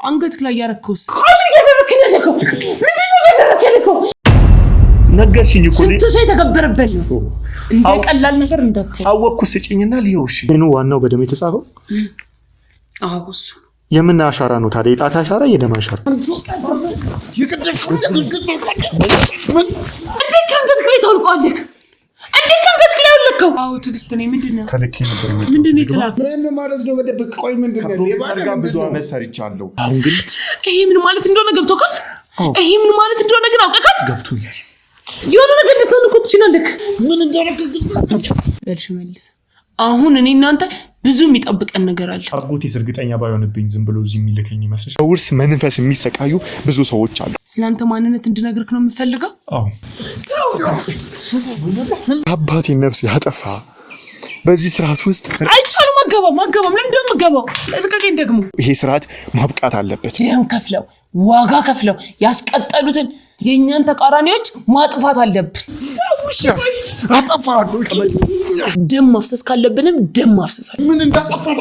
አንገትክ ላይ ያረከውስ ምን ያደረከው ነገርሽኝ እኮ ስንት ሰው የተገበረበት ነው እንደ ቀላል ነገር እንዳታይ አወኩስ ጭኝና ሊዮሽ ነው ዋናው በደም የተጻፈው አውስ የምን አሻራ ነው ታዲያ የጣት አሻራ የደም አሻራ እንዴ ከአንገትክ ላይ ተወልቋልክ እንዴ ከአንገትክ ላይ ወለከው አው ትግስት ነኝ ምንድነው ተለኪ ነበር ምንድነው የተላከ ምን ማለት ነው በደብቅ ቆይ ምንድነው የባጋ ብዙ አመት ሰርቻለሁ አሁን ግን ይሄ ምን ማለት እንደሆነ ገብቶካል ይሄ ምን ማለት እንደሆነ ግን አውቀካል ገብቶኛል የሆነ ነገር ልትሆንኩ ትችላለህ ምን እንደሆነ መልስ አሁን እኔ እናንተ ብዙ የሚጠብቀን ነገር አለ አርጎቴስ እርግጠኛ ባይሆንብኝ ዝም ብሎ እዚህ የሚልከኝ ይመስልሽ በውርስ መንፈስ የሚሰቃዩ ብዙ ሰዎች አሉ ስላንተ ማንነት እንድነግርክ ነው የምፈልገው አዎ አባቴ ነፍስ ያጠፋ በዚህ ስርዓት ውስጥ አይቻልም ማገባም ለምን እንደምገባው ለጥቀቀኝ ደግሞ ይሄ ስርዓት ማብቃት አለበት ደም ከፍለው ዋጋ ከፍለው ያስቀጠሉትን የኛን ተቃራኒዎች ማጥፋት አለብን አጠፋው ደም ማፍሰስ ካለብንም ደም ማፍሰስ አለ ምን እንዳጠፋው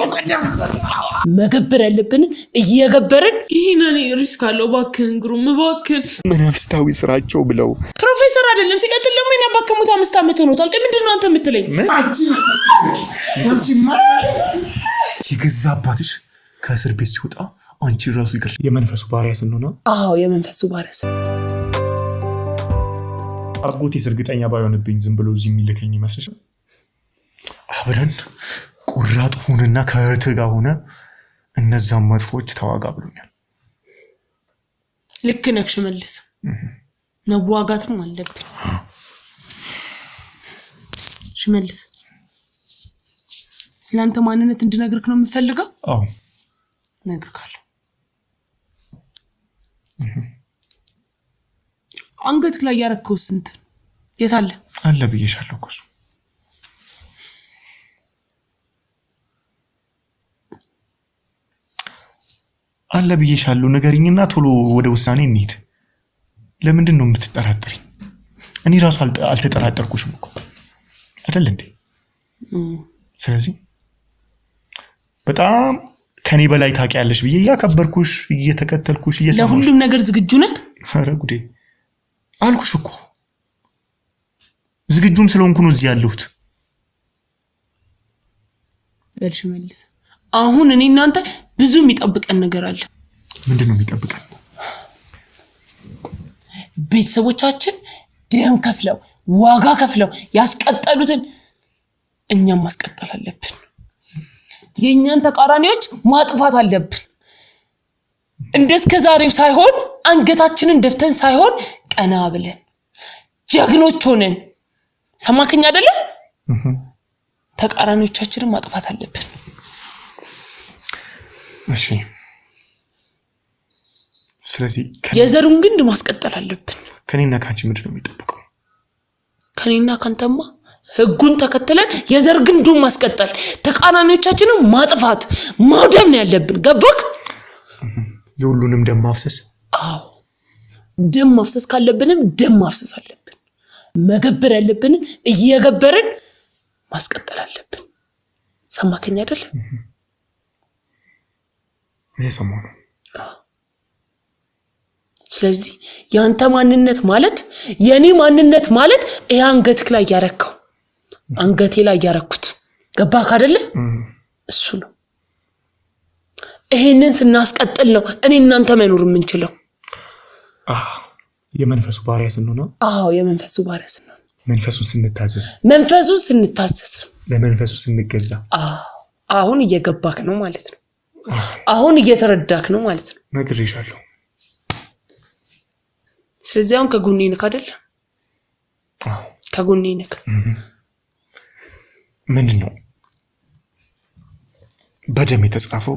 መገበር ያለብን እየገበርን ይሄን ሪስክ አለው ባክን ግሩም ባክን መንፈሳዊ ስራቸው ብለው ፕሮፌሰር አይደለም ሲቀጥል ለምን ያባከሙት 5 አመት ሆኖታል ምንድነው አንተ የምትለኝ ይገዛ አባትሽ ከእስር ቤት ሲወጣ አንቺ ራሱ ይገር የመንፈሱ ባሪያ ስንሆነ አዎ የመንፈሱ ባሪያ አርጎቴስ እርግጠኛ ባይሆንብኝ ዝም ብሎ እዚህ የሚልከኝ ይመስልሽ አብረን ቁራጥ ሆነና ከእህትህ ጋር ሆነ እነዛን መጥፎች ተዋጋ ብሎኛል ልክ ነህ ሽመልስ መዋጋትም አለብን ሽመልስ ስላንተ ማንነት እንድነግርክ ነው የምፈልገው አዎ ነግርካለሁ አንገትክ ላይ ያረከው ስንት የት አለ ብዬሻለሁ እኮ እሱ አለ ብዬሻለሁ ንገሪኝና ቶሎ ወደ ውሳኔ እንሂድ ለምንድን ነው የምትጠራጠሪኝ እኔ ራሱ አልተጠራጠርኩሽም እኮ አይደል እንዴ ስለዚህ በጣም ከኔ በላይ ታውቂያለሽ ብዬ ያከበርኩሽ እየተከተልኩሽ ለሁሉም ነገር ዝግጁ ነህ ኧረ ጉዴ አልኩሽ እኮ ዝግጁም ስለሆንኩ ነው እዚህ ያለሁት መልስ አሁን እኔ እናንተ ብዙ የሚጠብቀን ነገር አለ ምንድነው የሚጠብቀን ቤተሰቦቻችን ደም ከፍለው ዋጋ ከፍለው ያስቀጠሉትን እኛም ማስቀጠል አለብን የኛን ተቃራኒዎች ማጥፋት አለብን እንደስከዛሬው ሳይሆን አንገታችንን ደፍተን ሳይሆን ቀና ብለን ጀግኖች ሆነን ሰማከኛ አይደለ ተቃራኒዎቻችንን ማጥፋት አለብን እሺ ስለዚህ የዘሩን ግንድ ማስቀጠል አለብን ከኔና ካንቺ ምንድነው የሚጠብቀው ከኔና ካንተማ ህጉን ተከትለን የዘር ግንዱን ማስቀጠል ተቃራኒዎቻችንን ማጥፋት ማውደም ነው ያለብን ገባክ የሁሉንም ደም ማፍሰስ አዎ ደም ማፍሰስ ካለብንም ደም ማፍሰስ አለብን መገበር ያለብን እየገበርን ማስቀጠል አለብን ሰማከኛ አይደል የሰማው ነው ስለዚህ ያንተ ማንነት ማለት የኔ ማንነት ማለት ይሄ አንገትክ ላይ ያረከው አንገቴ ላይ ያረኩት ገባክ አይደለ እሱ ነው ይሄንን ስናስቀጥል ነው እኔ እናንተ መኖር የምንችለው የመንፈሱ ባሪያ ስንሆን አዎ የመንፈሱ ባሪያ ስንሆን መንፈሱን ስንታዘዝ ለመንፈሱ ስንገዛ አሁን እየገባክ ነው ማለት ነው አሁን እየተረዳክ ነው ማለት ነው ነግሬሻለሁ ስለዚህ አሁን ከጎኔ ነህ አይደል ከጎኔ ነህ ምንድነው በደም የተጻፈው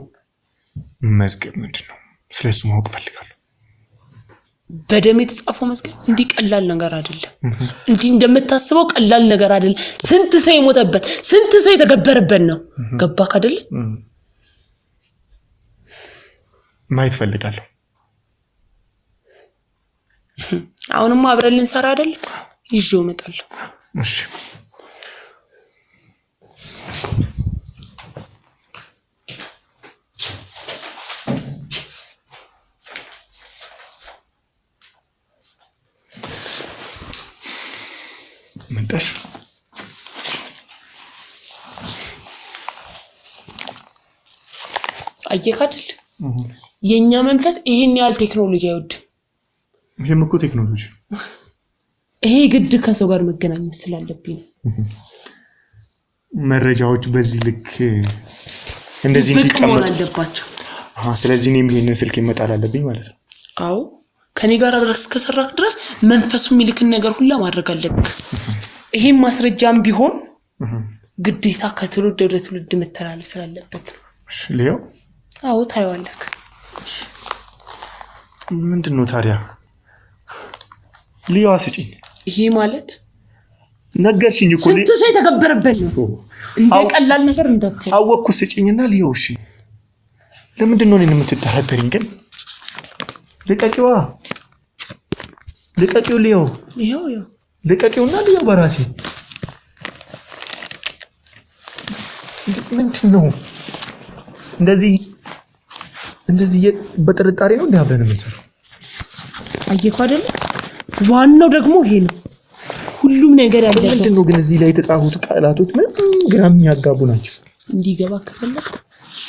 መዝገብ ምንድነው ስለሱ ማወቅ ፈልጋለሁ በደም የተጻፈው መዝገብ እንዲህ ቀላል ነገር አይደለም እንዲህ እንደምታስበው ቀላል ነገር አይደለም ስንት ሰው የሞተበት ስንት ሰው የተገበረበት ነው ገባክ አይደል ማየት ፈልጋለሁ አሁንማ አብረን ልንሰራ አይደል ይዤው እመጣለሁ እሺ መጣሽ አየህ አይደል የኛ መንፈስ ይሄን ያህል ቴክኖሎጂ አይወድም ይሄም እኮ ቴክኖሎጂ ይሄ ግድ ከሰው ጋር መገናኘት ስላለብኝ መረጃዎች በዚህ ልክ እንደዚህ እንዲቀመጡ አለባቸው ስለዚህ እኔም ይሄንን ስልክ ይመጣል አለብኝ ማለት ነው አዎ ከኔ ጋር አብረህ ከሰራክ ድረስ መንፈሱ የሚልክን ነገር ሁሉ ማድረግ አለብህ ይሄን ማስረጃም ቢሆን ግዴታ ከትውልድ ወደ ትውልድ መተላለፍ ስላለበት ሊዮ አዎ ታይዋለህ ምንድነው ታዲያ ሊዮ አስጪኝ ይሄ ማለት ነገርሽኝ እኮ ስንት ሰው የተገበረበት ነው እንደ ቀላል ነገር እንዳታይ አወኩ ስጪኝና ሊዮ እሺ ለምንድነው እኔን የምትተራበሪኝ ግን ልቀቂው ሊዮ ይሄው ልቀቂውና ሊዮ በራሴ ምንድነው እንደዚህ በጥርጣሬ ነው አብረን የምንሰራው አየኩ አይደል ዋናው ደግሞ ይሄ ነው ሁሉም ነገር ያለበት ምንድነው ግን እዚህ ላይ የተጻፉት ቃላቶች ምን ግራም ያጋቡ ናቸው እንዲገባ ከፈለክ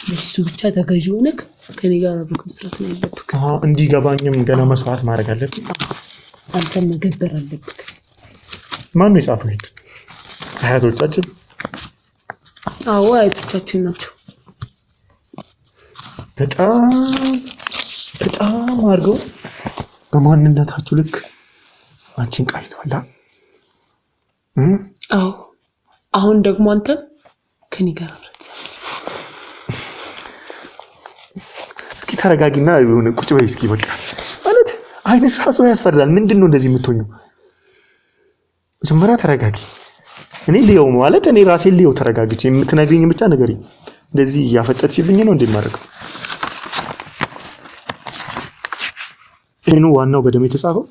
ለሱ ብቻ ተገዢ ሆነክ ከኔ ጋር አብረክ መስራት ነው ያለብክ እንዲገባኝም ገና መስዋዕት ማድረግ አለብኝ አንተ መገበር አለብክ ማን ነው የጻፈው ይሄን አያቶቻችን አዎ አያቶቻችን ናቸው በጣም አድርገው በማንነታችሁ ልክ አንቺን ቃይቷላ አዎ አሁን ደግሞ አንተ ከኔ ጋር አብረህ እስኪ ተረጋጊና የሆነ ቁጭ በይ እስኪ በቃ ማለት አይንሽ ራሱ ያስፈራል ምንድነው እንደዚህ የምትሆኚው መጀመሪያ ተረጋጊ እኔ ሊዮ ማለት እኔ ራሴ ሊዮ ተረጋግቼ የምትነግሪኝ ብቻ ነገሪ እንደዚህ ያፈጠጥሽብኝ ነው እንደማረከው ነው ዋናው በደም የተጻፈው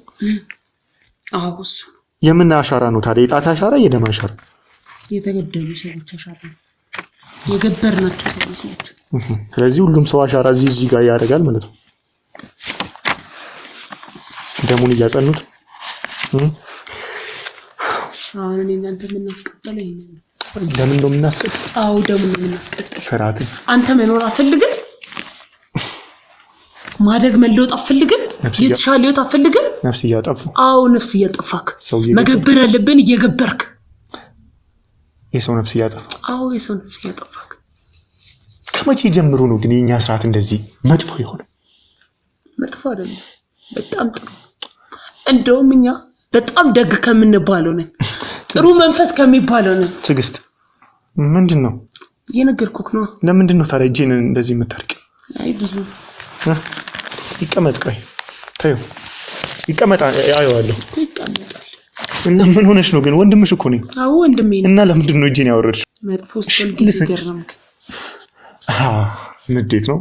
አዎ እሱ የምን አሻራ ነው ታዲያ የጣት አሻራ የደም አሻራ የተገደሉ ሰዎች አሻራ የገበርናቸው ሰዎች ናቸው ስለዚህ ሁሉም ሰው አሻራ እዚህ ጋር ያደርጋል ማለት ነው ደሙን እያጸኑት አሁን እኔ እናንተ ምን እናስቀጥለው ይሄን ለምን ነው የምናስቀጥለው አዎ ደሙን ምን እናስቀጥለው ፍራቲ አንተ መኖር አትፈልግም ማደግ መለወጥ አትፈልግም የተሻለ ህይወት አትፈልግም ነፍስ እያጠፋ አዎ ነፍስ እያጠፋክ መገበር ያለብን እየገበርክ የሰው ነፍስ እያጠፋ አዎ የሰው ነፍስ እያጠፋክ ከመቼ ጀምሮ ነው ግን የኛ ስርዓት እንደዚህ መጥፎ ይሆነ መጥፎ አይደለም በጣም ጥሩ እንደውም እኛ በጣም ደግ ከምንባለው ነን ጥሩ መንፈስ ከሚባለው ነን ትግስት ምንድነው የነገርኩክ ነው ለምንድነው ታዲያ እጄን እንደዚህ የምታርቂ አይ ብዙ ይቀመጥ ቆይ ታዩ ይቀመጣ አየዋለሁ ይቀመጣል እና ምን ሆነሽ ነው ግን ወንድምሽ እኮ ነኝ አዎ ወንድሜ ነኝ እና ለምንድነው እጄን ያወረድሽ መጥፎ ስለምትገርምክ ንዴት ነው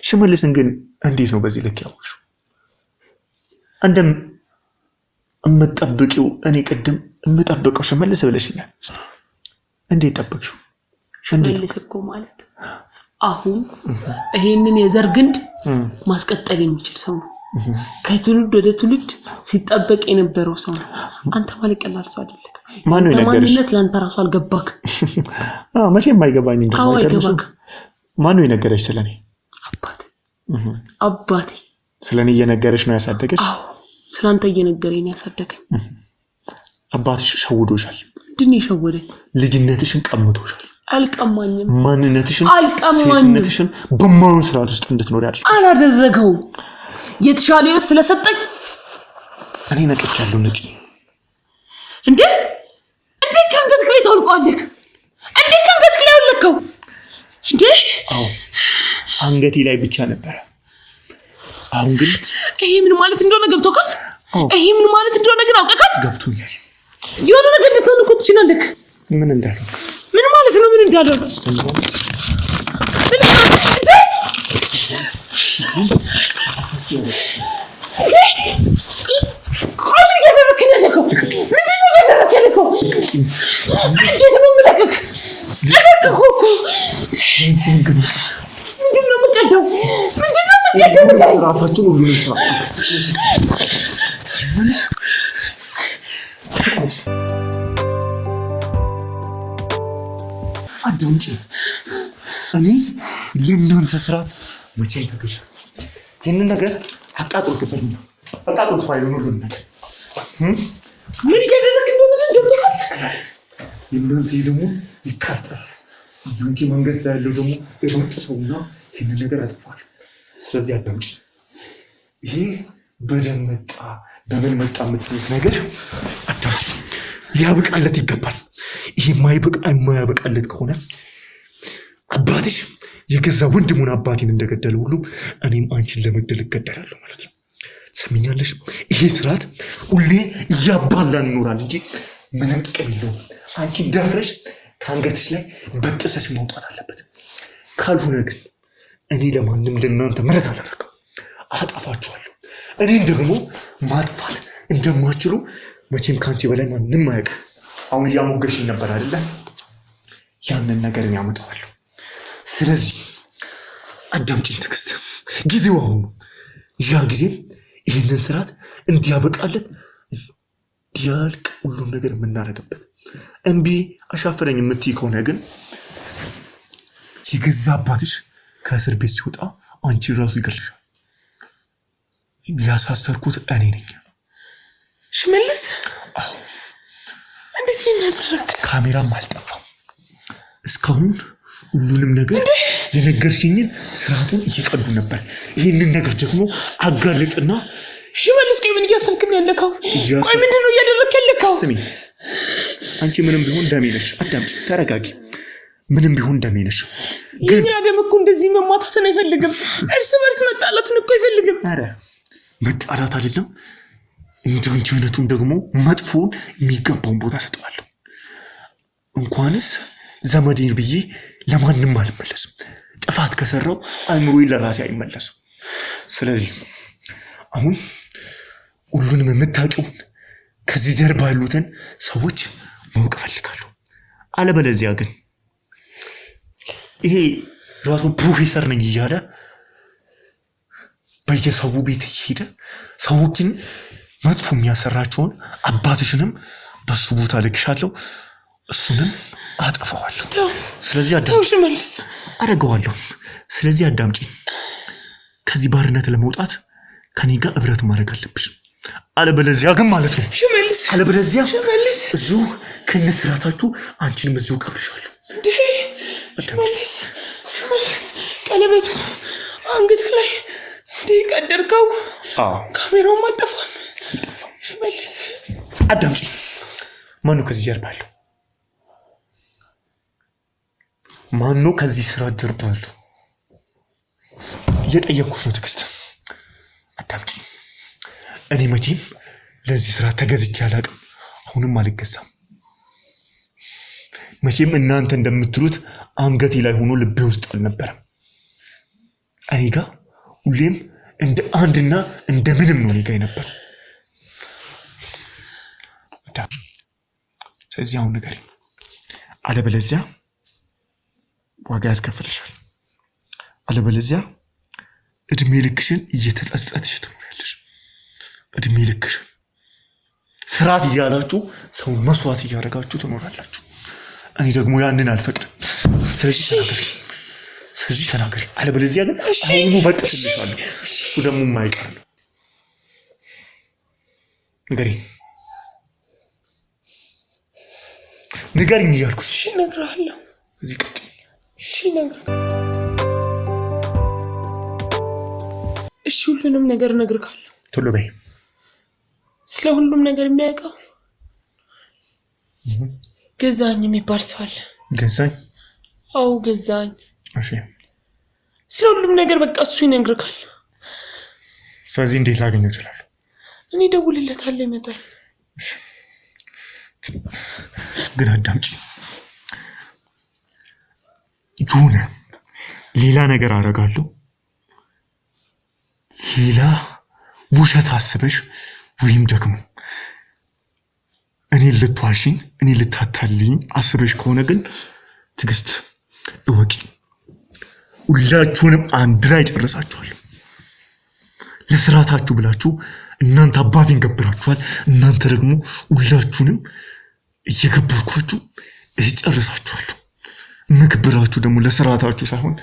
ሽመልስን ግን እንዴት ነው በዚህ ልክ ያወሹ አንደም እምጠብቂው እኔ ቀደም እምጠብቀው ሽመልስ ብለሽኛል እንዴት ጠበቅሽው ሽመልስ እኮ ማለት አሁን ይሄንን የዘር ግንድ ማስቀጠል የሚችል ሰው ነው ከትውልድ ወደ ትውልድ ሲጠበቅ የነበረው ሰው ነው አንተ ማለት ቀላል ሰው አይደለም ማን ነው የነገረሽ ማንነት ላንተ ራሱ አልገባክ መቼም አይገባኝ እንደማይገርምሽ ማን ነው የነገረሽ ስለኔ አባቴ ስለኔ እየነገረሽ ነው ያሳደገሽ አዎ ስላንተ እየነገረኝ ነው ያሳደገኝ አባትሽ ሸውዶሻል ምንድነው የሸወደኝ ልጅነትሽን ቀምቶሻል አልቀማኝም ማንነትሽን አልቀማኝም በማን ስርዓት ውስጥ እንድትኖር ያድርግ አላደረገው የተሻለ ህይወት ስለሰጠኝ እኔ ነቅቻለሁ ነጪ እንዴ ካንተ ትክክል ተወልቋልክ እንዴ ካንተ ትክክል ያውልከው እንዴ አዎ አንገቴ ላይ ብቻ ነበር አሁን ግን ይሄ ምን ማለት እንደሆነ ገብቶካል ይሄ ምን ማለት እንደሆነ ግን አውቀካል ገብቶኛል የሆነ ነገር ልትሆንኩ ትችላለህ ምን እንዳለው ምን ማለት ነው ምን እንዳለው ሰምቶ ራሳችን ሁሉ ይስራ አዳምጪ። እኔ ለእናንተ ስርዓት መቼ ተገዥ ይህንን ነገር አቃጥሎ ተሰልኝ አቃጥሎ ፋይሉን ሁሉን ነገር ምን እያደረግህ እንደሆነ ገብቶሃል? የእናንተ ደግሞ ይቃጠላል። የአንቺ መንገድ ላይ ያለው ደግሞ የሮጥ ሰውና ይህንን ነገር ያጠፋል። ስለዚህ አዳምጪ። ይሄ በደም መጣ በምን መጣ የምትሉት ነገር አዳምጪ፣ ሊያበቃለት ይገባል። ይሄ የማያበቃለት ከሆነ አባትሽ የገዛ ወንድሙን አባቴን እንደገደለ ሁሉ እኔም አንቺን ለመግደል እገደላለሁ ማለት ነው። ሰሚኛለሽ? ይሄ ስርዓት ሁሌ እያባላን ይኖራል እንጂ ምንም ጥቅም የለውም። አንቺ ደፍረሽ ከአንገትሽ ላይ በጥሰሽ ማውጣት አለበት። ካልሆነ ግን እኔ ለማንም ለእናንተ ምህረት አላደርግም፣ አጠፋችኋለሁ። እኔን ደግሞ ማጥፋት እንደማችሉ መቼም ከአንቺ በላይ ማንም አያውቅም። አሁን እያሞገሽኝ ነበር አይደለ? ያንን ነገር እኔ አመጣዋለሁ። ስለዚህ አዳምጪኝ ትዕግስት፣ ጊዜው አሁን ነው። ያ ጊዜም ይህንን ስርዓት እንዲያበቃለት እንዲያልቅ ሁሉም ነገር የምናደርግበት። እምቢ አሻፈረኝ የምትይ ከሆነ ግን የገዛ አባትሽ ከእስር ቤት ሲወጣ አንቺ ራሱ ይገልሻል። ያሳሰርኩት እኔ ነኝ። ሽመልስ እንዴት ይናደረክ? ካሜራም አልጠፋም እስካሁን። ሁሉንም ነገር የነገርሽኝን ስርዓቱን እየቀዱ ነበር። ይህንን ነገር ደግሞ አጋልጥና ሽመልስ ቆይ ምን እያሰብክ ነው ያለከው? ቆይ ምንድነው እያደረክ ያለከው? ስሚ አንቺ ምንም ቢሆን ደሜ ነሽ። አዳምጪ፣ ተረጋጊ። ምንም ቢሆን ደሜ ነሽ። ግን ያደም እኮ እንደዚህ መማታትን አይፈልግም። እርስ በርስ መጣላትን እኮ አይፈልግም። አረ መጣላት አይደለም እንደንቺ አይነቱን ደግሞ መጥፎን የሚገባውን ቦታ ሰጠዋለሁ። እንኳንስ ዘመዴን ብዬ ለማንም አልመለስም። ጥፋት ከሰራው አእምሮዬ ለራሴ አይመለስም። ስለዚህ አሁን ሁሉንም የምታውቂውን ከዚህ ጀርባ ያሉትን ሰዎች ማወቅ እፈልጋለሁ። አለበለዚያ ግን ይሄ ራሱ ፕሮፌሰር ነኝ እያለ በየሰው ቤት እየሄደ ሰዎችን መጥፎ የሚያሰራቸውን አባትሽንም በሱ ቦታ ልክሻለሁ፣ እሱንም አጠፋዋለሁ። ስለዚህ ሽመልስ አደርገዋለሁ። ስለዚህ አዳምጪኝ። ከዚህ ባርነት ለመውጣት ከኔ ጋር ህብረት ማድረግ አለብሽ። አለበለዚያ ግን ማለት ነው ሽመልስ፣ አለበለዚያ ሽመልስ እዚሁ ከነስራታችሁ አንቺንም እዚሁ ቀብርሻለሁ። ሽመልስ ቀለበቱ አንገት ላይ እንዴ ቀደርከው? ካሜራውም አልጠፋም። ሽመልስ አዳምጪ። ማነው ከዚህ ጀርባ ያለው? ማነው ከዚህ ስራ ጀርባ ያለው? እየጠየቅኩሽ ነው ትዕግስት፣ አዳምጪ። እኔ መቼም ለዚህ ስራ ተገዝቼ አላውቅም፣ አሁንም አልገዛም። መቼም እናንተ እንደምትሉት አንገቴ ላይ ሆኖ ልቤ ውስጥ አልነበረም። እኔ ጋር ሁሌም እንደ አንድና እንደ ምንም ነው እኔ ጋር ነበር። ስለዚህ አሁን ነገር አለበለዚያ ዋጋ ያስከፍልሻል። አለበለዚያ እድሜ ልክሽን እየተጸጸትሽ ትኖሪያለሽ። እድሜ ልክሽን ስርዓት እያላችሁ ሰውን መስዋዕት እያደረጋችሁ ትኖራላችሁ። እኔ ደግሞ ያንን አልፈቅድም። ስለዚህ ተናገሪ። አለበለዚያ ግን አሁኑ በጥፍልሻለሁ። እሱ ደግሞ የማይቀር ነው። ንገሪኝ እያልኩሽ። እሺ እነግርሃለሁ። እዚህ ቀጥይ። እሺ እነግርሃለሁ። እሺ ሁሉንም ነገር እነግርሃለሁ። ቶሎ በይ። ስለ ሁሉም ነገር የሚያውቀው ገዛኝ የሚባል ሰው አለ። ገዛኝ? አዎ ገዛኝ። እሺ ስለ ሁሉም ነገር በቃ እሱ ይነግርካል። ስለዚህ እንዴት ላገኘው እችላለሁ? እኔ ደውልለታለሁ፣ ይመጣል። እሺ ግን አዳምጪ። ጆነ ሌላ ነገር አደርጋለሁ፣ ሌላ ውሸት አስበሽ ወይም ደግሞ እኔ ልትዋሽኝ እኔ ልታታልኝ አስበሽ ከሆነ ግን ትዕግስት እወቂ፣ ሁላችሁንም አንድ ላይ ጨርሳችኋለሁ። ለስራታችሁ ብላችሁ እናንተ አባቴን ገብራችኋል። እናንተ ደግሞ ሁላችሁንም እየገበርኳችሁ እጨርሳችኋለሁ። ምክብራችሁ ደግሞ ለስራታችሁ ሳይሆን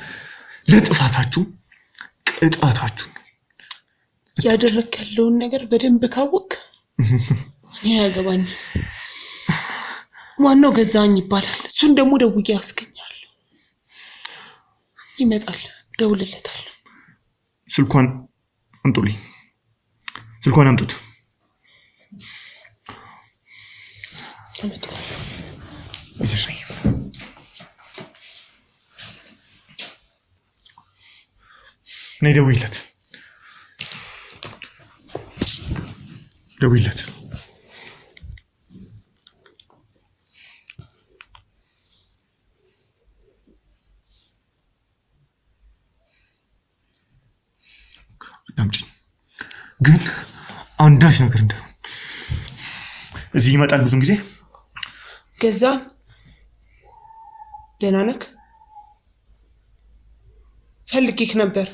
ለጥፋታችሁ ቅጣታችሁ ያደረክ ያለውን ነገር በደንብ ካወቅ ያገባኝ ዋናው ገዛኝ ይባላል። እሱን ደግሞ ደውዬ ያስገኛል። ይመጣል፣ ደውልለታል። ስልኳን አምጡልኝ። ስልኳን አምጡት። እሺ ነይ ደውይለት። አምጪኝ ግን አንዳች ነገር እንደው እዚህ ይመጣል ብዙ ጊዜ ገዛን ደህና ነህ? ፈልጌክ ነበር።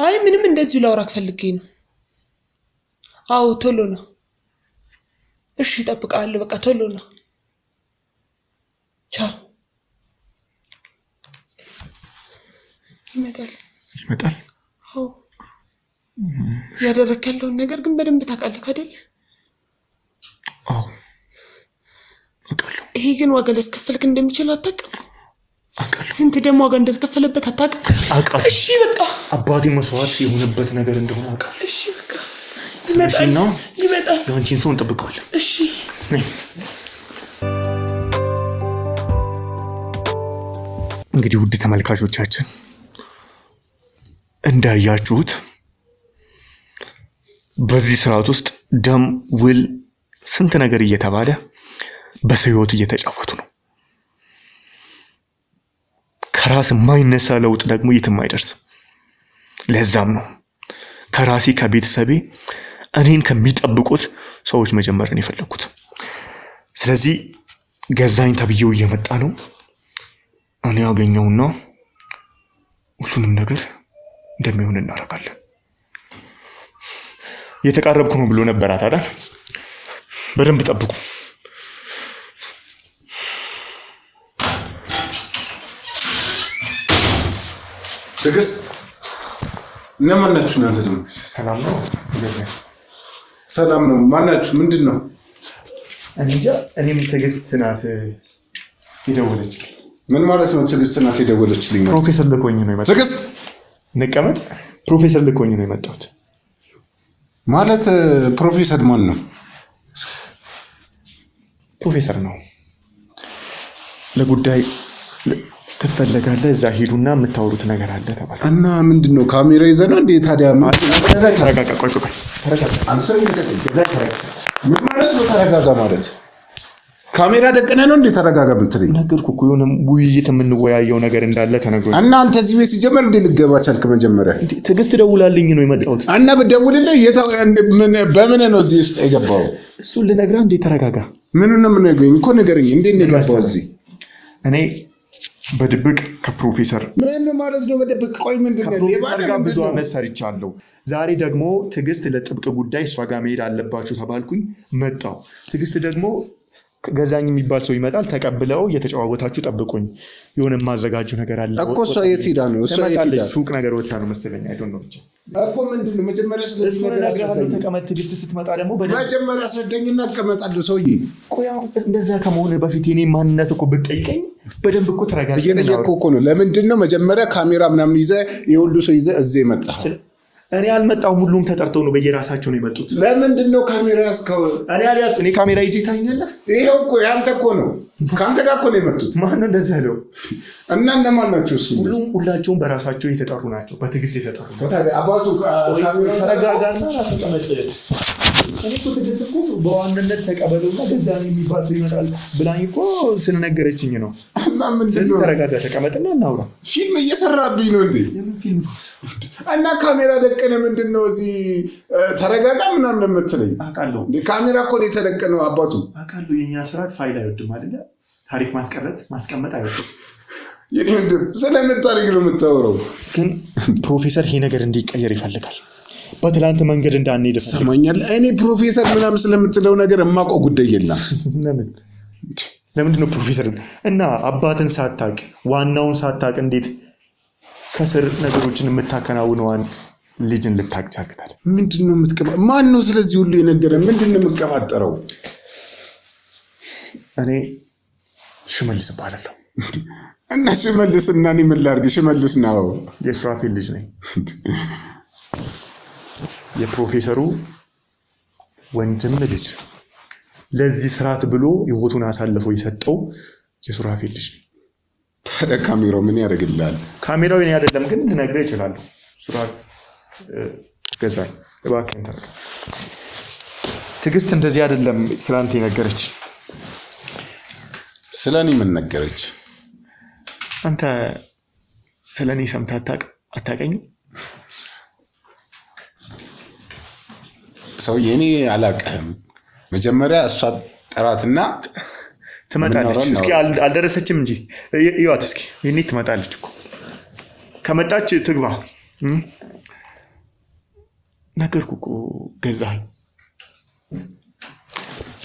አይ ምንም እንደዚሁ ላውራክ ፈልጌ ነው። አው ቶሎ ነው። እሺ እጠብቅሃለሁ። በቃ ቶሎ ነው። ቻው። ይመጣል። አው ያደረክ ያለውን ነገር ግን በደንብ ታውቃለህ አይደል? አው አውቃለሁ። ይሄ ግን ዋጋ ሊያስከፍልክ እንደሚችል አታውቅም? ስንት ደግሞ ዋጋ እንደተከፈለበት አታውቅም? አውቃለሁ። እሺ በቃ አባቴ መስዋዕት የሆነበት ነገር እንደሆነ አውቃለሁ። እሺ በቃ ይመጣል። ያንቺን ሰው እንጠብቀዋለን። እሺ እንግዲህ ውድ ተመልካቾቻችን እንዳያችሁት በዚህ ስርዓት ውስጥ ደም ውል ስንት ነገር እየተባለ በሰው ህይወት እየተጫወቱ ነው። ከራስ የማይነሳ ለውጥ ደግሞ የትም አይደርስም። ለዛም ነው ከራሴ ከቤተሰቤ እኔን ከሚጠብቁት ሰዎች መጀመርን የፈለኩት። ስለዚህ ገዛኝ ተብዬው እየመጣ ነው። እኔ ያገኘውና ሁሉንም ነገር እንደሚሆን እናደርጋለን። የተቃረብኩ ነው ብሎ ነበር አይደል? በደንብ ጠብቁ። ትዕግስት እነማን ናችሁ? እናንተ ደግሞ ሰላም ነው? ሰላም ነው። ማናችሁ? ምንድን ነው? እንጃ። እኔም ትዕግስት ናት የደወለች። ምን ማለት ነው? ትዕግስት ናት የደወለችልኝ? ፕሮፌሰር ልኮኝ ነው የመጣሁት። ትዕግስት ንቀመጥ። ፕሮፌሰር ልኮኝ ነው የመጣሁት። ማለት ፕሮፌሰር ማን ነው? ፕሮፌሰር ነው። ለጉዳይ ትፈልጋለህ? እዛ ሄዱና የምታወሩት ነገር አለ ተባለ። እና ምንድነው? ካሜራ ይዘና እንዴ? ታዲያ ተረጋጋ። ቆይ ተረጋጋ። ምን ማለት ነው ተረጋጋ ማለት? ካሜራ ደቅነ ነው እንዴ ተረጋጋ ብትለኝ? ነገርኩህ እኮ የሆነ ውይይት የምንወያየው ነገር እንዳለ ተነግሮኝ። እና አንተ እዚህ ቤት ሲጀመር እንዴ ልገባ ቻልክ? መጀመሪያ ትዕግስት ደውላልኝ ነው የመጣሁት። እና በደውልልህ በምን ነው እዚህ ውስጥ የገባው? እሱን ልነግርህ። እንዴ ተረጋጋ። ምኑን ነው የምነግርህ እኮ ንገረኝ። እንዴት ነው የገባው እዚህ? እኔ በድብቅ ከፕሮፌሰር ምን ማለት ነው በድብቅ? ቆይ ምንድነው? ከፕሮፌሰር ጋር ብዙ አመት ሰርቻለሁ። ዛሬ ደግሞ ትዕግስት ለጥብቅ ጉዳይ እሷ ጋር መሄድ አለባችሁ ተባልኩኝ፣ መጣሁ። ትዕግስት ደግሞ ገዛኝ የሚባል ሰው ይመጣል። ተቀብለው እየተጨዋወታችሁ ጠብቁኝ። የሆነ ማዘጋጁ ነገር አለ እኮ። እሷ የት ሄዳ ነው? እሷ የት ሄዳ? ሱቅ ነገር ወጣ ነው መሰለኝ። አይ ዶንት ኖ ብቻ እኮ ምንድነው? መጀመሪያ ስለዚህ ነገር አስረዳኝ። ተቀመጥ። ትዕግስት ስትመጣ ደግሞ መጀመሪያ አስረዳኝና እቀመጣለሁ። ሰውዬ ቆይ አሁን እንደዛ ከመሆነ በፊት የኔ ማንነት እኮ ብትጠይቀኝ በደንብ እኮ ተረጋጋ። እየጠየቅኩህ እኮ ነው። ለምንድን ነው መጀመሪያ ካሜራ ምናምን ይዘህ የሁሉ ሰው ይዘህ እዚህ የመጣኸው? እኔ አልመጣሁም። ሁሉም ተጠርተው ነው በየራሳቸው ነው የመጡት። ለምንድን ነው ካሜራ ያዝከው? እኔ ካሜራ ይዤ ታኛለህ? ይሄው እኮ ያንተ እኮ ነው። ከአንተ ጋር እኮ ነው የመጡት። ማን ነው እንደዚህ ያለው? እና እነማን ናቸው? እሱ ሁላቸውም በራሳቸው የተጠሩ ናቸው። በትዕግስት የተጠሩ ነው። አባቱ ተረጋጋና ተቀመጥ። እኔ እኮ ትዕግስት እኮ በዋናነት ተቀበለውና ገዛኝ የሚባል ሰው ይመጣል ብላኝ እኮ ስለነገረችኝ ነው። እና ምንድን ነው? ተረጋጋ፣ ተቀመጥና እናውራ። ፊልም እየሰራብኝ ነው እንዴ? የምን ፊልም ነው? እና ካሜራ ደቀነ ምንድን ነው እዚህ ተረጋጋ ምናምን የምትለኝ? አውቃለሁ። ካሜራ እኮ ነው የተደቀነው። አባቱ አውቃለሁ። የኛ ስርዓት ፋይል አይወድም አይደለ? ታሪክ ማስቀመጥ አይወድም። የኔ ወንድም ስለምን ታሪክ ነው የምታወራው? ግን ፕሮፌሰር ይሄ ነገር እንዲቀየር ይፈልጋል። በትላንት መንገድ እንዳንሄድ ሰማኛል። እኔ ፕሮፌሰር ምናምን ስለምትለው ነገር የማውቀው ጉዳይ የለም። ለምን ለምንድን ነው ፕሮፌሰር እና አባትን ሳታቅ ዋናውን ሳታቅ እንዴት ከስር ነገሮችን የምታከናውነዋን ልጅን ልታጫግታል? ምንድነው ማን ነው ስለዚህ ሁሉ የነገረን? ምንድነው የምትቀባጠረው? እኔ ሽመልስ እባላለሁ። እና ሽመልስ እና እኔ ምን ላድርግ? ሽመልስ ነው የሱራፌል ልጅ ነኝ። የፕሮፌሰሩ ወንድም ልጅ ለዚህ ስርዓት ብሎ ህይወቱን አሳልፎ የሰጠው የሱራፌል ልጅ ነኝ። ታዲያ ካሜራው ምን ያደርግልሃል? ካሜራው የኔ አይደለም ግን ልነግርህ እችላለሁ። ሱራፌል ገዛኝ እባክህን ተረጋ። ትዕግስት እንደዚህ አይደለም ስላንተ የነገረች። ስለኔ ምን ነገረች? አንተ ስለኔ ሰምተህ አታውቀኝም? ሰውዬ እኔ አላውቅህም። መጀመሪያ እሷ ጥራትና ትመጣለች። እስኪ አልደረሰችም እንጂ ይዋት እስኪ ይሄኔ ትመጣለች እኮ። ከመጣች ትግባ። ነገርኩህ እኮ ገዛኸኝ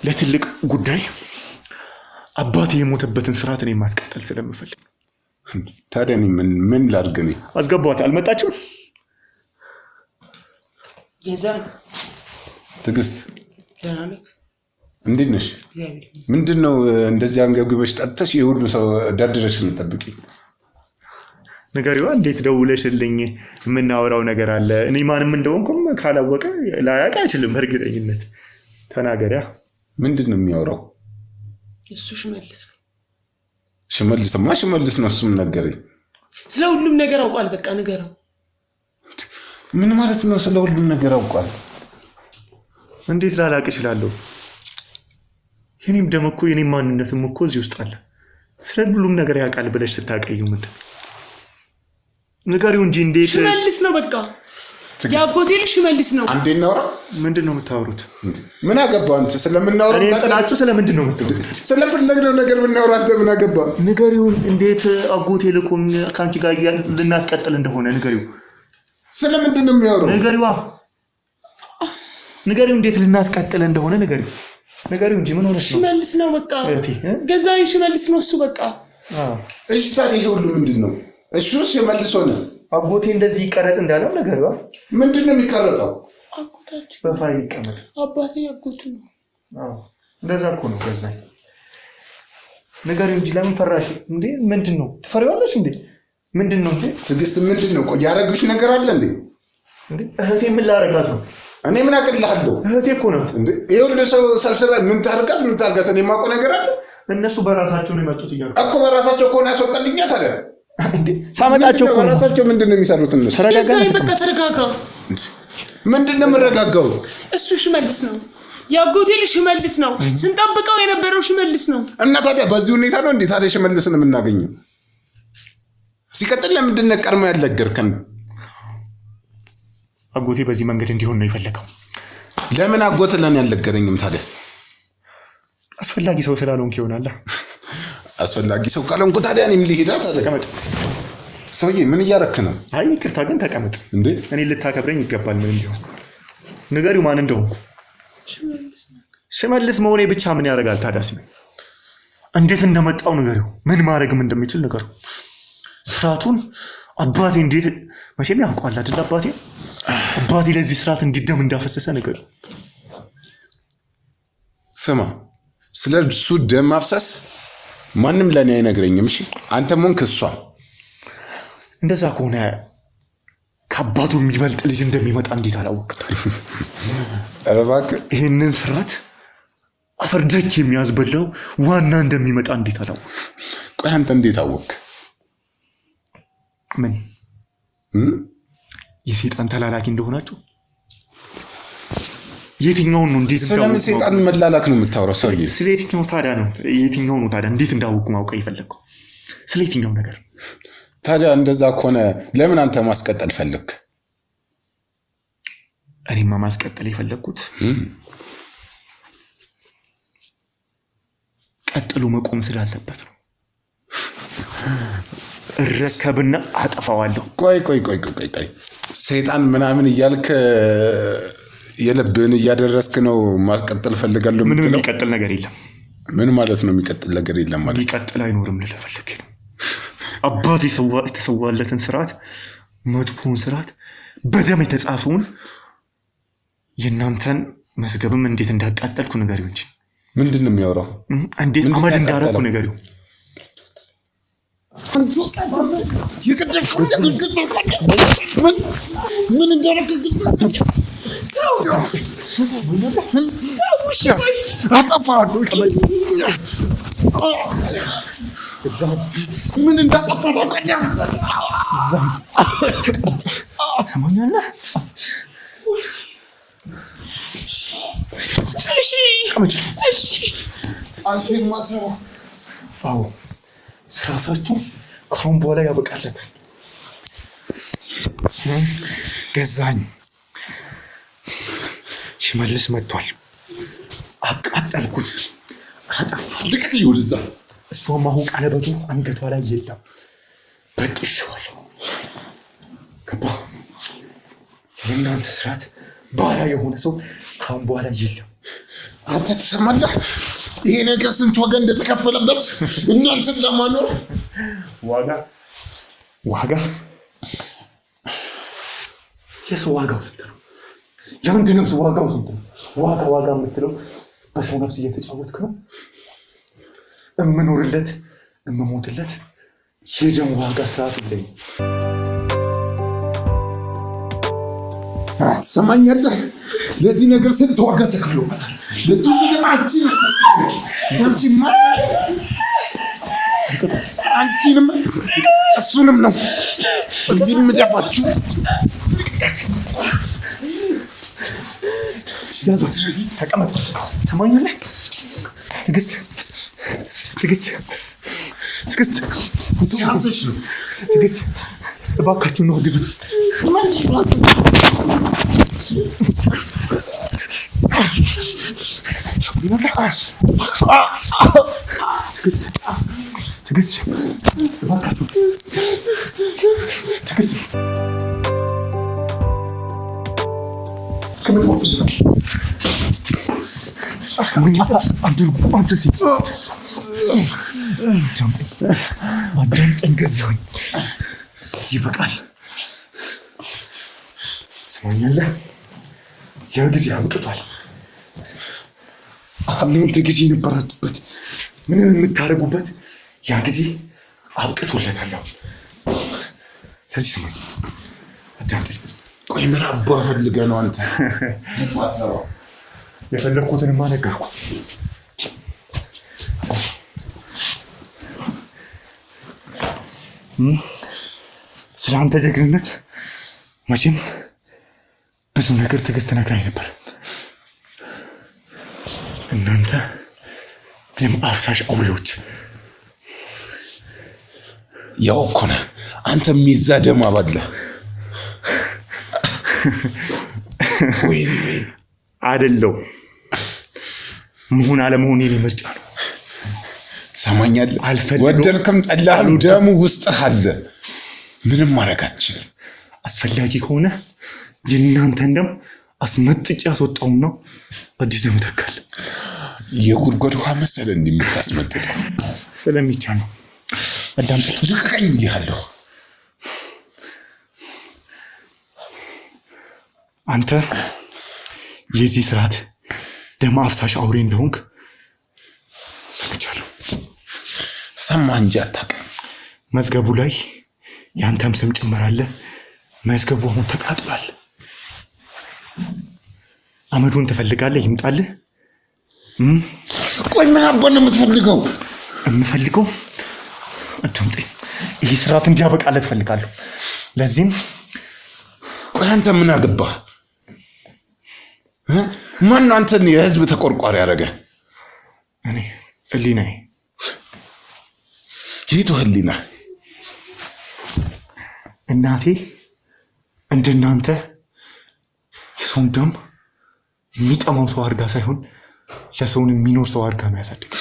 ለትልቅ ጉዳይ አባቴ የሞተበትን ስርዓት እኔ ማስቀጠል ስለምፈልግ። ታዲያ እኔ ምን ላድርግ? እኔ አስገባኋት። አልመጣችም? ገዛኸኝ ትዕግስት ደህና ነህ? እንዴት ነሽ? ምንድነው እንደዚህ አንገብግበሽ ጠርተሽ የሁሉ ሰው ደርድረሽ ልትጠብቂኝ? ንገሪዋ። እንዴት ደውለሽልኝ የምናወራው ነገር አለ? እኔ ማንም እንደሆንኩም ካላወቀ ላያውቅ አይችልም። በእርግጠኝነት ተናገሪያ። ምንድነው የሚያወራው? እሱ ሽመልስ ነው። ሽመልስ ነው። እሱም ነገረኝ። ስለ ሁሉም ነገር አውቋል። በቃ ንገረው። ምን ማለት ነው? ስለ ሁሉም ነገር አውቋል? እንዴት ላላቅ እችላለሁ? የኔም ደም እኮ የኔም ማንነትም እኮ እዚህ ውስጥ አለ። ስለ ሁሉም ነገር ያውቃል ብለሽ ስታቀዩ ምንድን ንገሪው እንጂ። እንዴት ሽመልስ ነው በቃ ያጎቴ ልጅ ሽመልስ ነው። አንዴ እናውራ። ምንድን ነው የምታወሩት? ምን አገባው አንተ? ስለምናወራው እኔ ጥናችሁ ስለምንድን ነው የምታወሩት? ስለፈለግነው ነገር ብናወራ አንተ ምን አገባ? ንገሪው። እንዴት አጎቴ ልኮም ካንቺ ጋር ልናስቀጥል እንደሆነ ንገሪው። ስለምንድን ነው የሚያወራው? ንገሪው። እንዴት ልናስቀጥል እንደሆነ ንገሪው እንጂ። ምን ሆነሽ ነው? ሽመልስ ነው በቃ ገዛኸኝ ሽመልስ ነው እሱ በቃ። እሺ ታዲያ ይሄ ሁሉ ምንድን ነው? እሱ ሽመልስ ሆነ። አጎቴ እንደዚህ ይቀረጽ እንዳለው ንገሪው። ምንድን ነው የሚቀረጸው? አጎታችን በፋይል ይቀመጥ። አባቴ አጎቱ ነው። እንደዛ እኮ ነው ገዛኸኝ። ንገሪው እንጂ። ለምን ፈራሽ እንዴ? ምንድን ነው ትፈሪዋለሽ እንዴ? ምንድን ነው እንዴ? ትዕግስት ምንድን ነው? ቆይ ያረግሽ ነገር አለ እንዴ? እህቴ ምን ላረጋት ነው? እኔ ምን አቅልሃለሁ? እህቴ እኮ ነው እንዴ? ይኸውልህ ሰው ሰብስበህ ምን ታርጋት? እኔ የማውቀው ነገር አለ? እነሱ በራሳቸው ነው የመጡት እያሉ እኮ በራሳቸው እኮ ነው ያስወጣልኛ። ታዲያ እንዴ ሳመጣቸው እኮ በራሳቸው ምንድን ነው የሚሰሩት እነሱ? ተረጋጋ። ምንድን ነው የምረጋጋው? እሱ ሽመልስ ነው። ያጎቴ ልጅ ሽመልስ ነው። ስንጠብቀው የነበረው ሽመልስ ነው። እና ታዲያ በዚህ ሁኔታ ነው እንዴ ታዲያ ሽመልስን የምናገኘው? ሲቀጥል ለምንድን ነው ቀድሞ ያልነገርከን? አጎቴ በዚህ መንገድ እንዲሆን ነው የፈለገው። ለምን አጎት ለኔ ያልነገረኝም ታዲያ? አስፈላጊ ሰው ስላልሆንክ ይሆናል። አስፈላጊ ሰው ካልሆንኩ ታዲያ እኔም ልሄድ። ተቀመጥ። ሰውዬ ምን እያረክ ነው? አይ ይቅርታ ግን ተቀመጥ። እንዴ እኔ ልታከብረኝ ይገባል። ምን እንዲሆን ንገሪው። ማን እንደሆንኩ። ሽመልስ መሆኔ ብቻ ምን ያደርጋል ታዲያ? እንዴት እንደመጣው ንገሪው። ምን ማድረግም እንደሚችል ንገሪው። ስርዓቱን አባቴ እንዴት መቼም ያውቀዋል አይደል? አባቴ ለዚህ ስርዓት እንዲደም እንዳፈሰሰ ንገሪው። ስማ፣ ስለ እሱ ደም ማፍሰስ ማንም ለኔ አይነግረኝም። እሺ አንተም ሆንክ እሷ። እንደዛ ከሆነ ከአባቱ የሚበልጥ ልጅ እንደሚመጣ እንዴት አላወቅም? ኧረ እባክህ ይሄንን ስርዓት አፈርደች የሚያስበላው ዋና እንደሚመጣ እንዴት አላወቅም? ቆይ አንተ እንዴት አወቅ? ምን የሰይጣን ተላላኪ እንደሆናችሁ? የትኛውን ነው እንዴት እንዳወቁ? ስለምን ሰይጣን መላላክ ነው የምታወራው? ሰውዬ ስለ የትኛው ታዲያ ነው? የትኛው ነው ታዲያ እንዴት እንዳወቁ ማውቀ የፈለግከው? ስለ የትኛው ነገር ታዲያ? እንደዛ ከሆነ ለምን አንተ ማስቀጠል ፈለግክ? እኔማ ማስቀጠል የፈለግኩት ቀጥሎ መቆም ስላለበት ነው። እረከብና አጠፋዋለሁ። ቆይ ሰይጣን ምናምን እያልክ የልብህን እያደረስክ ነው ማስቀጠል ፈልጋለሁ። ምንም የሚቀጥል ነገር የለም። ምን ማለት ነው? የሚቀጥል ነገር የለም ማለት የሚቀጥል አይኖርም ልለፈልክ ነው። አባቴ የተሰዋለትን ስርዓት መጥፎውን ስርዓት በደም የተጻፈውን የእናንተን መዝገብም እንዴት እንዳቃጠልኩ ንገሪው እንጂ ምንድን ነው የሚያወራው? እንዴት አመድ እንዳረኩ ንገሪው። ምን እንዳረክ ምን እንዳጠፋ ሰማኛለህ? አንተ ማትረው አዎ ስራታችሁ ከአሁን በኋላ ያበቃለታል። ገዛኝ ሽመልስ መጥቷል። አቃጠልኩት፣ አጠፋ። ልቀቅ ይወልዛ። እሷም አሁን ቀለበቱ አንገቷ ላይ የለም፣ በጥሼዋለሁ። ገባ? የእናንተ ስርዓት ባሪያ የሆነ ሰው ከአሁን በኋላ የለም። አንተ ትሰማለህ? ይሄ ነገር ስንት ወገን እንደተከፈለበት እናንተን ለማኖር ዋጋ የሰው ዋጋው ስንት ነው? የአንድ ነፍስ ዋጋው ስንት ነው? ዋጋ የምትለው በሰው ነፍስ እየተጫወትክ ነው። እምኖርለት እምሞትለት የደም ዋጋ ስርዓት የለኝም። ትሰማኛለህ? ለዚህ ነገር ስንት ዋጋ ተከፍሎበታል። ለዚህ ነገር አንቺንም እሱንም ነው እዚህ የምደፋችሁ። ተቀመጥ። ትሰማኛለህ? ትዕግስት ሲያንስሽ ነው። ትዕግስት እባካችሁ ነው ግዙ። ትዕግስት እባካችሁ ትዕግስት አዳምጠኝ ገዛሁኝ። ይበቃል። ስማኛለህ? ያ ጊዜ አብቅቷል። እናንተ ጊዜ የነበራችሁበት ምንም የምታደርጉበት ያ ጊዜ አብቅቶለታል። ስለዚህ ስማኝ፣ አዳምጠኝ። ቆይ ምን አባህ ፈልገህ ነው አንተ? የፈለግኩትንማ ነገርኩ። ስለ አንተ ጀግንነት መቼም ብዙ ነገር ትዕግስት ነግራኝ ነበር። እናንተ ደም አፍሳሽ አውሬዎች። ያው እኮ ነህ አንተ የሚዛ ደም አባለህ። አይደለው መሆን አለመሆን የኔ ምርጫ ነው። ትሰማኛለህ? ወደድክም ጠላህም ደሙ ውስጥህ አለ። ምንም ማድረግ አትችልም። አስፈላጊ ከሆነ የእናንተን ደም አስመጥጬ አስወጣውም ነው አዲስ ደም ተካል። የጉድጓድ ውሃ መሰለ እንደምታስመጥጠው ስለሚቻል ነው። አዳምጠኝ። ልቀቀኝ ብያለሁ። አንተ የዚህ ስርዓት ደም አፍሳሽ አውሬ እንደሆንክ ሰምቻለሁ። ሰማህ እንጂ አታውቅም። መዝገቡ ላይ ያንተም ስም ጭምር አለ። መዝገቡ አሁን ተቃጥሏል። አመዱን ትፈልጋለህ? ይምጣልህ። ቆይ ምን አባን ነው የምትፈልገው? የምፈልገው አዳምጠኝ። ይህ ስርዓት እንዲያበቃለት እፈልጋለሁ። ለዚህም ቆይ አንተ ምን አገባህ? ማን ነው አንተን የህዝብ ተቆርቋሪ ያደረገ? እኔ ህሊናዬ። የቱ ህሊና? እናቴ እንደናንተ የሰውን ደም የሚጠማው ሰው አድርጋ ሳይሆን ለሰውን የሚኖር ሰው አድርጋ ነው ያሳደገ።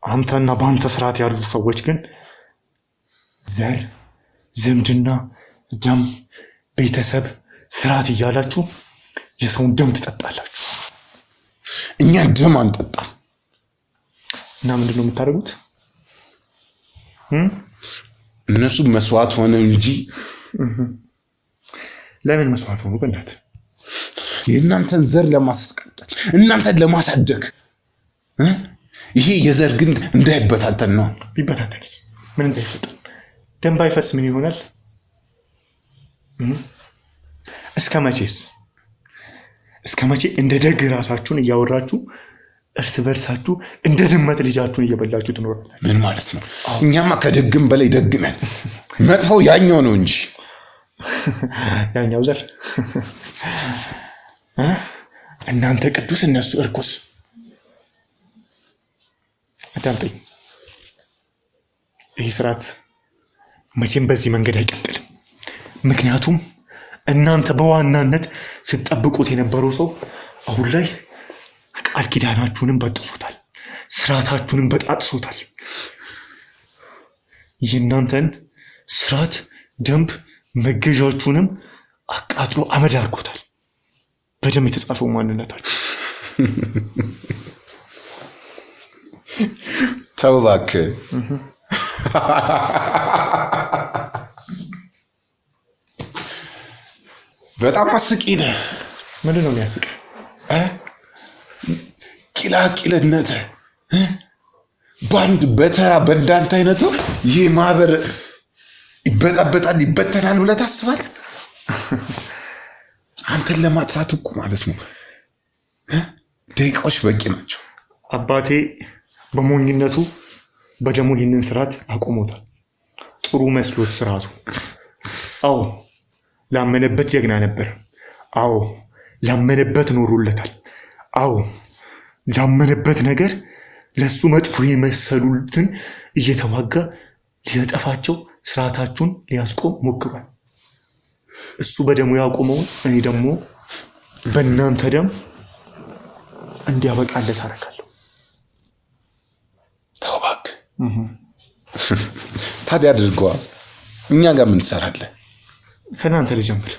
አንተና በአንተ ስርዓት ያሉ ሰዎች ግን ዘር፣ ዝምድና፣ ደም፣ ቤተሰብ፣ ስርዓት እያላችሁ የሰውን ደም ትጠጣላችሁ። እኛ ደም አንጠጣም። እና ምንድነው የምታደርጉት? እነሱ መስዋዕት ሆነ እንጂ ለምን መስዋዕት ሆኑ? በእናትህ የእናንተን ዘር ለማስቀጠል እናንተን ለማሳደግ ይሄ የዘር ግንድ እንዳይበታተን ነው። ቢበታተንስ ምን እንዳይፈጠር? ደም ባይፈስ ምን ይሆናል? እስከ መቼ እንደ ደግ ራሳችሁን እያወራችሁ እርስ በርሳችሁ እንደ ድመት ልጃችሁን እየበላችሁ ትኖራላችሁ? ምን ማለት ነው? እኛማ ከደግም በላይ ደግ ነን። መጥፎው ያኛው ነው እንጂ ያኛው ዘር እናንተ ቅዱስ እነሱ እርኩስ። አዳምጠኝ። ይህ ስርዓት መቼም በዚህ መንገድ አይቀጥልም። ምክንያቱም እናንተ በዋናነት ስትጠብቁት የነበረው ሰው አሁን ላይ ቃል ኪዳናችሁንም በጥሶታል፣ ስርዓታችሁንም በጣጥሶታል። የእናንተን ስርዓት፣ ደንብ፣ መገዣችሁንም አቃጥሎ አመድ አድርጎታል። በደም የተጻፈው ማንነታችሁ። ተው እባክህ። በጣም አስቂ ነህ። ምንድን ነው የሚያስቀው? ቂላቂልነት ባንድ በተራ በእንዳንተ አይነቱ ይህ ማህበር ይበጣበጣል ይበተናል ብለህ ታስባለህ? አንተን ለማጥፋት እኮ ማለት ነው ደቂቃዎች በቂ ናቸው። አባቴ በሞኝነቱ በደሙ ይህንን ስርዓት አቁሞታል። ጥሩ መስሎት ስርዓቱ። አዎ ላመነበት ጀግና ነበር። አዎ ላመነበት ኖሮለታል። አዎ ላመነበት ነገር ለሱ መጥፎ የመሰሉትን እየተዋጋ ሊያጠፋቸው ስርዓታችሁን ሊያስቆም ሞክሯል። እሱ በደሙ ያቆመውን እኔ ደግሞ በእናንተ ደም እንዲያበቃለት አደርጋለሁ። ተው እባክህ። ታዲያ አድርገዋል። እኛ ጋር ምን ትሰራለህ? ከናንተ ልጀምር።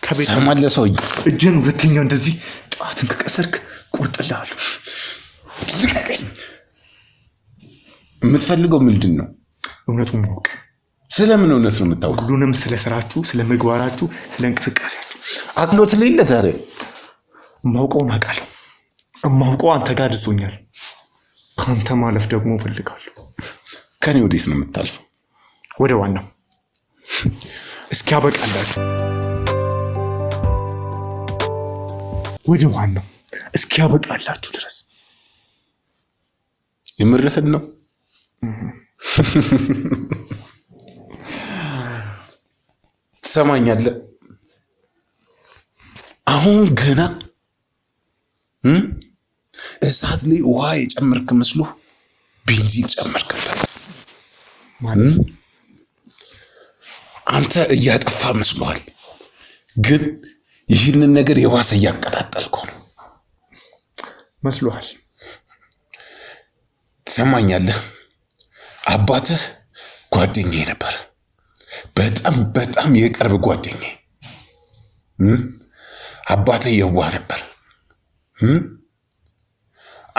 ከቤት ሰማለ ሰውዬ እጅን ሁለተኛ እንደዚህ ጣትን ከቀሰርክ ቁርጥልሃለሁ። ልቀቀኝ። የምትፈልገው ምንድን ነው? እውነቱን ማወቅ። ስለምን እውነት ነው የምታውቀው? ሁሉንም ስለ ስራችሁ፣ ስለ ምግባራችሁ፣ ስለ እንቅስቃሴያችሁ አቅሎት ላይ ለታረ ማውቀውን አውቃለሁ። እማውቀው አንተ ጋር ደርሶኛል። ካንተ ማለፍ ደግሞ እፈልጋለሁ። ከኔ ወዴት ነው የምታልፈው? ወደ ዋናው እስኪያበቃላችሁ ድረስ። የምርህን ነው? ትሰማኛለህ? አሁን ገና እሳት ላይ ውሃ የጨመርክ መስሎ ቤንዚን ጨመርክበት። አንተ እያጠፋ መስሏል፣ ግን ይህንን ነገር የዋሰ እያቀጣጠልከው ነው መስሏል። ትሰማኛለህ? አባትህ ጓደኛዬ ነበር፣ በጣም የቅርብ ጓደኛዬ። አባትህ የዋህ ነበር።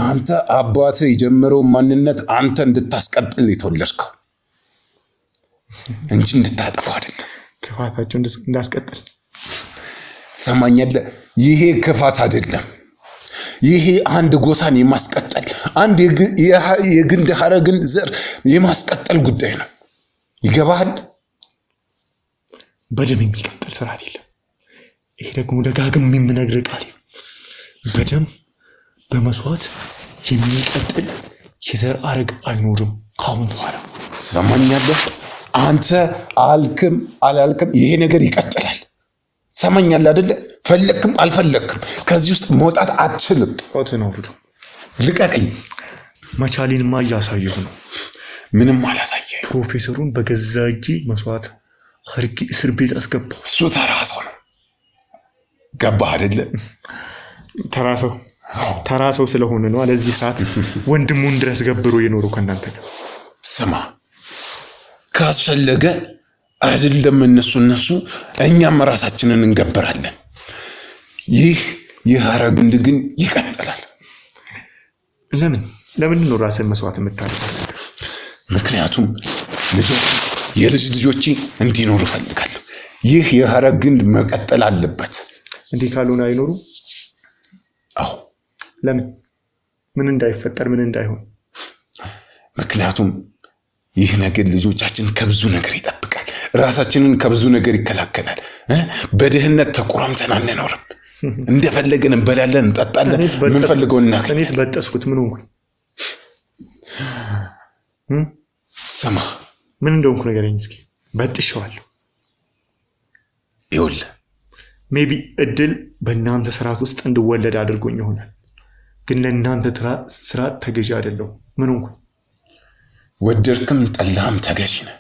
አንተ አባትህ የጀመረውን ማንነት አንተ እንድታስቀጥል የተወለድከው እንጂ እንድታጠፋው አይደለም። ክፋታቸው እንዳስቀጥል። ትሰማኛለህ? ይሄ ክፋት አይደለም። ይሄ አንድ ጎሳን የማስቀጠል አንድ የግንድ ሐረግን ዘር የማስቀጠል ጉዳይ ነው። ይገባሃል? በደም የሚቀጥል ስርዓት የለም። ይሄ ደግሞ ደጋግም የምነግርህ ቃል ነው። በደም በመስዋዕት የሚቀጥል የዘር ሐረግ አይኖርም ካሁን በኋላ። ትሰማኛለህ? አንተ አልክም አላልክም ይሄ ነገር ይቀጥላል። ትሰማኛለህ አይደለ? ፈለክም አልፈለክም ከዚህ ውስጥ መውጣት አትችልም። ጣትን አውርዱ። ልቀቀኝ። መቻሌንማ እያሳየሁ ነው። ምንም አላሳየህ። ፕሮፌሰሩን በገዛ እጄ መስዋዕት አድርጌ እስር ቤት አስገባሁ። እሱ ተራ ሰው ነው። ገባህ አይደለ? ተራ ሰው ስለሆነ ነው ለዚህ ሰዓት ወንድሙን ድረስ ገብሮ የኖረው ከእናንተ ጋር። ስማ፣ ካስፈለገ አይደለም እነሱ እኛም ራሳችንን እንገብራለን። ይህ ይህ ሐረግ ግንድ ግን ይቀጥላል። ለምን ነው ራስን መስዋዕት የምታደርገው? ምክንያቱም የልጅ ልጆቼ እንዲኖሩ እፈልጋለሁ። ይህ የሐረግ ግንድ መቀጠል አለበት። እንዲህ ካልሆነ አይኖሩ። አዎ። ለምን? ምን እንዳይፈጠር ምን እንዳይሆን? ምክንያቱም ይህ ነገር ልጆቻችን ከብዙ ነገር ይጠብቃል፣ ራሳችንን ከብዙ ነገር ይከላከላል። በድህነት ተቆራምተን አንኖርም። እንደፈለገን እንበላለን፣ እንጠጣለን፣ የምንፈልገውን እናገኛለን። እኔስ በጠስኩት ምን ሆንኩኝ? ስማ፣ ምን እንደሆንኩ ንገረኝ እስኪ። በጥሼዋለሁ። ይኸውልህ ሜቢ እድል በእናንተ ስርዓት ውስጥ እንድወለድ አድርጎኝ ይሆናል፣ ግን ለእናንተ ስርዓት ተገዢ አይደለሁም። ምን ሆንኩኝ? ወደድክም ጠላህም ተገዢ ነህ።